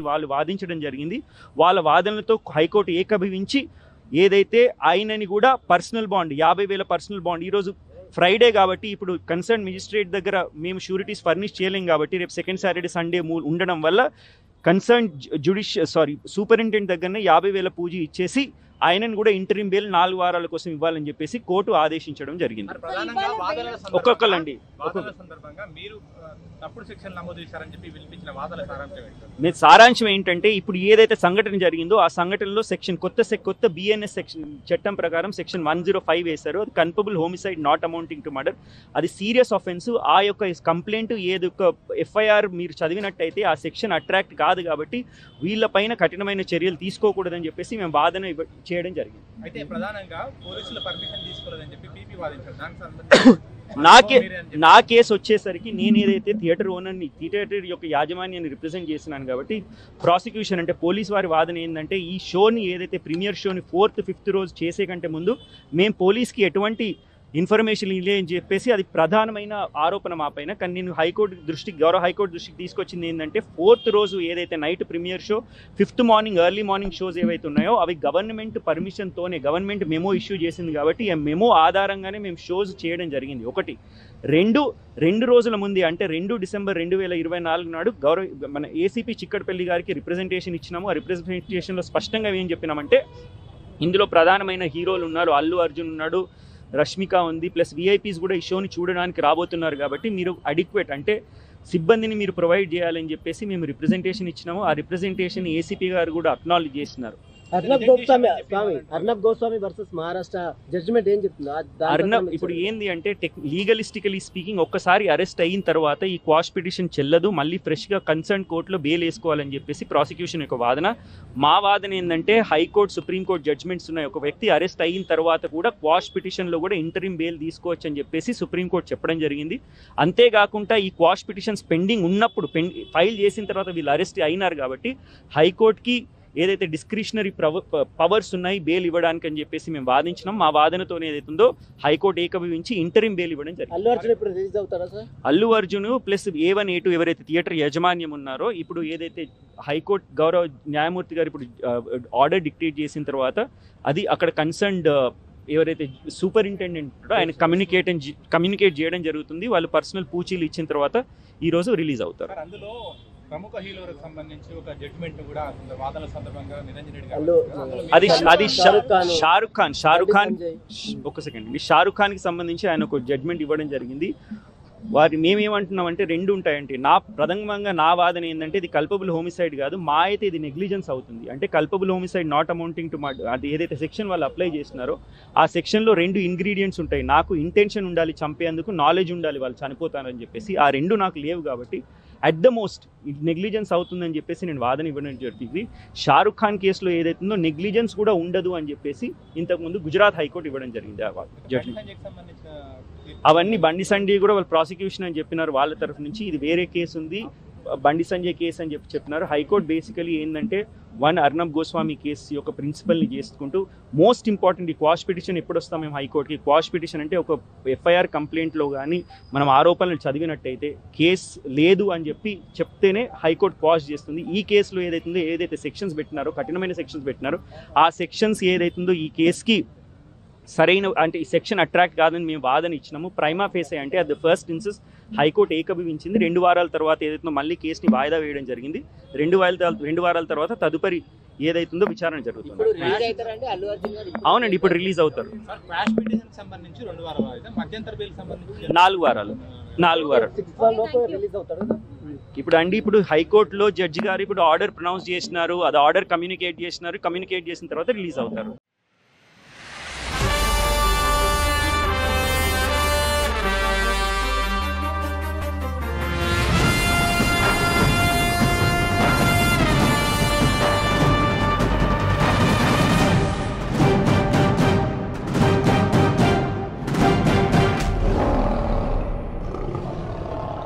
వాళ్ళు వాదించడం జరిగింది. వాళ్ళ వాదనలతో హైకోర్టు ఏకీభవించి ఏదైతే ఆయనని కూడా పర్సనల్ బాండ్ 50,000 పర్సనల్ బాండ్ ఈరోజు ఫ్రైడే కాబట్టి ఇప్పుడు కన్సర్న్ మెజిస్ట్రేట్ దగ్గర మేము షూరిటీస్ ఫర్నిష్ చేయలేం కాబట్టి రేపు సెకండ్ సాటర్డే సండే ఉండడం వల్ల కన్సర్న్ సూపరింటెండెంట్ దగ్గరనే 50,000 పూజ ఇచ్చేసి ఆయనను కూడా ఇంటరిమ్ బెయిల్ 4 వారాల కోసం ఇవ్వాలని చెప్పేసి కోర్టు ఆదేశించడం జరిగింది. ఒక్కొక్కలండి సారాంశం ఏంటంటే ఇప్పుడు ఏదైతే సంఘటన జరిగిందో ఆ సంఘటనలో కొత్త బిఎన్ఎస్ సెక్షన్ చట్టం ప్రకారం సెక్షన్ 105 వేశారు. అది culpable homicide not amounting to murder. అది సీరియస్ ఆఫెన్స్. ఆ యొక్క కంప్లైంట్ ఏదొక ఎఫ్ఐఆర్ మీరు చదివినట్టయితే ఆ సెక్షన్ అట్రాక్ట్ కాదు కాబట్టి వీళ్ళపైన కఠినమైన చర్యలు తీసుకోకూడదని చెప్పేసి మేము వాదన చేయడం జరిగింది. అయితే ప్రధానంగా పోలీసుల పర్మిషన్ తీసుకోలేదని చెప్పి పీపీ వాదించారు. దానికి సంబంధించి నా కేసు వచ్చేసరికి నేను ఏదైతే థియేటర్ ఓనర్ని థియేటర్ యొక్క యాజమాన్యాన్ని రిప్రజెంట్ చేస్తున్నాను కాబట్టి ప్రాసిక్యూషన్ అంటే పోలీస్ వారి వాదన ఏంటంటే ఈ షోని ఏదైతే ప్రీమియర్ షోని 4th 5th రోజు చేసే కంటే ముందు మేము పోలీస్కి ఎటువంటి ఇన్ఫర్మేషన్ ఇలే అని చెప్పేసి అది ప్రధానమైన ఆరోపణ మా పైన. కానీ నేను గౌరవ హైకోర్టు దృష్టికి తీసుకొచ్చింది ఏంటంటే 4th రోజు ఏదైతే night premiere show 5th morning early morning shows ఏవైతే ఉన్నాయో అవి గవర్నమెంట్ పర్మిషన్తోనే గవర్నమెంట్ మెమో ఇష్యూ చేసింది కాబట్టి ఆ మెమో ఆధారంగానే మేము షోస్ చేయడం జరిగింది. ఒకటి రెండు రోజుల ముందే అంటే 2 డిసెంబర్ 2024 నాడు మన ఏసీపీ చిక్కడపల్లి గారికి రిప్రజెంటేషన్ ఇచ్చినాము. ఆ రిప్రజెంటేషన్లో స్పష్టంగా ఏం చెప్పినామంటే ఇందులో ప్రధానమైన హీరోలు ఉన్నారు, అల్లు అర్జున్ ఉన్నాడు, రష్మిక ఉంది, ప్లస్ విఐపీస్ కూడా ఈ షోని చూడడానికి రాబోతున్నారు కాబట్టి మీరు అడిక్వేట్ అంటే సిబ్బందిని మీరు ప్రొవైడ్ చేయాలని చెప్పేసి మేము రిప్రజెంటేషన్ ఇచ్చినాము. ఆ రిప్రజెంటేషన్ ఏసీపీ గారు కూడా అక్నాలెడ్జ్ చేస్తున్నారు. అర్నబ్ గోస్వామి వర్సెస్ మహారాష్ట్ర జడ్జిమెంట్ ఏం చెప్తుందో అర్నబ్ ఇప్పుడు ఏంది అంటే లీగలిస్టికలీ స్పీకింగ్ ఒక్కసారి అరెస్ట్ అయిన తర్వాత ఈ క్వాష్ పిటిషన్ చెల్లదు, మళ్ళీ ఫ్రెష్గా కన్సర్న్ కోర్టులో బెయిల్ వేసుకోవాలని చెప్పేసి ప్రాసిక్యూషన్ యొక్క వాదన. మా వాదన ఏంటంటే హైకోర్టు సుప్రీంకోర్టు జడ్జిమెంట్స్ ఉన్నాయి, ఒక వ్యక్తి అరెస్ట్ అయిన తర్వాత కూడా క్వాష్ పిటిషన్లో కూడా ఇంటరిమ్ బెయిల్ తీసుకోవచ్చు అని చెప్పేసి సుప్రీంకోర్టు చెప్పడం జరిగింది. అంతేకాకుండా ఈ క్వాష్ పిటిషన్స్ పెండింగ్ ఉన్నప్పుడు ఫైల్ చేసిన తర్వాత వీళ్ళు అరెస్ట్ అయినారు కాబట్టి హైకోర్టుకి ఏదైతే డిస్క్రిషనరీ పవర్స్ ఉన్నాయి బెయిల్ ఇవ్వడానికి అని చెప్పేసి మేము వాదించినాం. మా వాదనతో ఏదైతుందో హైకోర్టు ఏకీభవించి ఇంటరిమ్ బెయిల్ ఇవ్వడం జరిగింది. Allu Arjun plus A1 A2 ఎవరైతే థియేటర్ యాజమాన్యం ఉన్నారో ఇప్పుడు ఏదైతే హైకోర్టు గౌరవ న్యాయమూర్తి గారు ఇప్పుడు ఆర్డర్ డిక్టేట్ చేసిన తర్వాత అది అక్కడ కన్సర్న్డ్ ఎవరైతే సూపరింటెండెంట్ ఆయన కమ్యూనికేట్ చేయడం జరుగుతుంది. వాళ్ళు పర్సనల్ పూచీలు ఇచ్చిన తర్వాత ఈరోజు రిలీజ్ అవుతారు. అందులో ప్రముఖ హీరోలకు సంబంధించి ఒక జడ్జిమెంట్ కూడా వాదనల సందర్భంగా నిరంజన్ రెడ్డి గారు అది షారుఖ్ ఖాన్ ఒక సెకండ్ అండి, షారుఖ్ ఖాన్ కి సంబంధించి ఆయన ఒక జడ్జిమెంట్ ఇవ్వడం జరిగింది. మేమేమంటున్నామంటే 2 ఉంటాయంటే ప్రథమంగా నా వాదన ఏంటంటే ఇది కల్పబుల్ హోమిసైడ్ కాదు, మా అయితే ఇది నెగ్లిజెన్స్ అవుతుంది. అంటే culpable homicide not amounting to అది ఏదైతే సెక్షన్ వాళ్ళు అప్లై చేస్తున్నారో ఆ సెక్షన్లో 2 ఇంగ్రీడియంట్స్ ఉంటాయి. నాకు ఇంటెన్షన్ ఉండాలి చంపేందుకు, నాలెడ్జ్ ఉండాలి వాళ్ళు చనిపోతారని చెప్పేసి ఆ 2 నాకు లేవు కాబట్టి అట్ ద మోస్ట్ నెగ్లిజెన్స్ అవుతుందని చెప్పేసి నేను వాదన ఇవ్వడం జరిగింది. షారుఖ్ ఖాన్ కేసులో ఏదైతుందో నెగ్లిజెన్స్ కూడా ఉండదు అని చెప్పేసి ఇంతకుముందు గుజరాత్ హైకోర్టు ఇవ్వడం జరిగింది. అవన్నీ బండి సంజయ్ కూడా వాళ్ళు ప్రాసిక్యూషన్ అని చెప్పినారు వాళ్ళ తరఫు నుంచి. ఇది వేరే కేసు ఉంది, బండి సంజయ్ కేసు అని చెప్పినారు. హైకోర్టు బేసికలీ ఏంటంటే అర్నబ్ గోస్వామి కేసు యొక్క ప్రిన్సిపల్ని చేసుకుంటూ మోస్ట్ ఇంపార్టెంట్ ఈ క్వాష్ పిటిషన్ ఎప్పుడు వస్తాం మేము హైకోర్టుకి. క్వాష్ పిటిషన్ అంటే ఒక ఎఫ్ఐఆర్ కంప్లైంట్లో కానీ మనం ఆరోపణలు చదివినట్టయితే కేసు లేదు అని చెప్తేనే హైకోర్టు క్వాష్ చేస్తుంది. ఈ కేసులో ఏదైతే సెక్షన్స్ పెట్టినారో కఠినమైన సెక్షన్స్ పెట్టినారో ఆ సెక్షన్స్ ఏదైతుందో ఈ కేసుకి సరైన అంటే ఈ సెక్షన్ అట్రాక్ట్ కాదని మేము వాదన ఇచ్చినాము. ప్రైమా ఫేసే అంటే అది ఫస్ట్ ఇన్సెన్స్ హైకోర్టు ఏకీభవించింది. 2 వారాల తర్వాత ఏదైతుందో మళ్ళీ కేసుని వాయిదా వేయడం జరిగింది. 2 వారాల తర్వాత తదుపరి ఏదైతుందో విచారణ జరుగుతుంది. అవునండి, ఇప్పుడు రిలీజ్ అవుతారు. 4 వారాలు ఇప్పుడు హైకోర్టులో జడ్జి గారు ఇప్పుడు ఆర్డర్ ప్రొనౌన్స్ చేసినారు, అది ఆర్డర్ కమ్యూనికేట్ చేసిన తర్వాత రిలీజ్ అవుతారు.